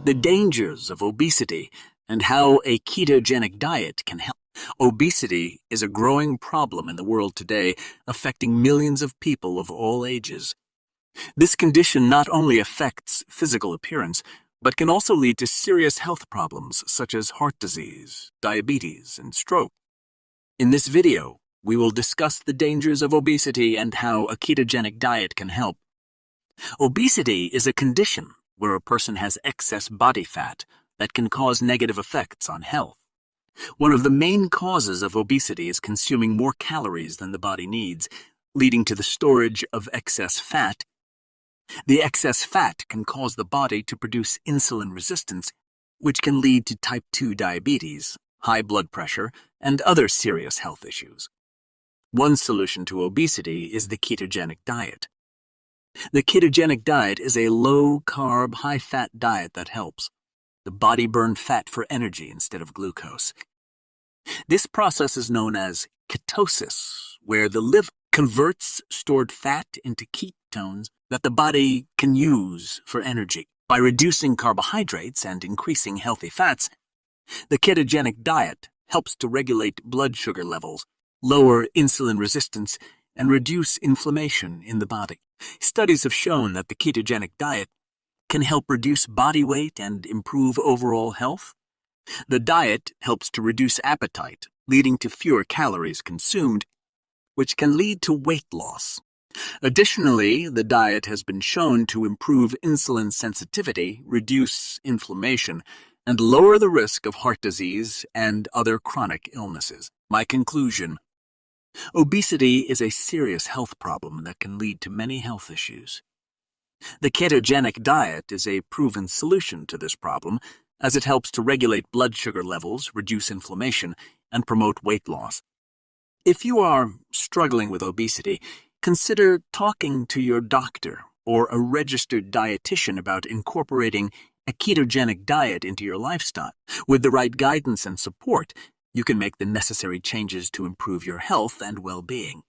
The dangers of obesity and how a ketogenic diet can help. Obesity is a growing problem in the world today, affecting millions of people of all ages. This condition not only affects physical appearance, but can also lead to serious health problems such as heart disease, diabetes, and stroke. In this video, we will discuss the dangers of obesity and how a ketogenic diet can help. Obesity is a condition where a person has excess body fat that can cause negative effects on health. One of the main causes of obesity is consuming more calories than the body needs, leading to the storage of excess fat. The excess fat can cause the body to produce insulin resistance, which can lead to type 2 diabetes, high blood pressure, and other serious health issues. One solution to obesity is the ketogenic diet. The ketogenic diet is a low-carb, high-fat diet that helps the body burn fat for energy instead of glucose. This process is known as ketosis, where the liver converts stored fat into ketones that the body can use for energy. By reducing carbohydrates and increasing healthy fats, the ketogenic diet helps to regulate blood sugar levels, lower insulin resistance, and reduce inflammation in the body. Studies have shown that the ketogenic diet can help reduce body weight and improve overall health. The diet helps to reduce appetite, leading to fewer calories consumed, which can lead to weight loss. Additionally, the diet has been shown to improve insulin sensitivity, reduce inflammation, and lower the risk of heart disease and other chronic illnesses. My conclusion: obesity is a serious health problem that can lead to many health issues. The ketogenic diet is a proven solution to this problem, as it helps to regulate blood sugar levels, reduce inflammation, and promote weight loss. If you are struggling with obesity, consider talking to your doctor or a registered dietitian about incorporating a ketogenic diet into your lifestyle. With the right guidance and support, you can make the necessary changes to improve your health and well-being.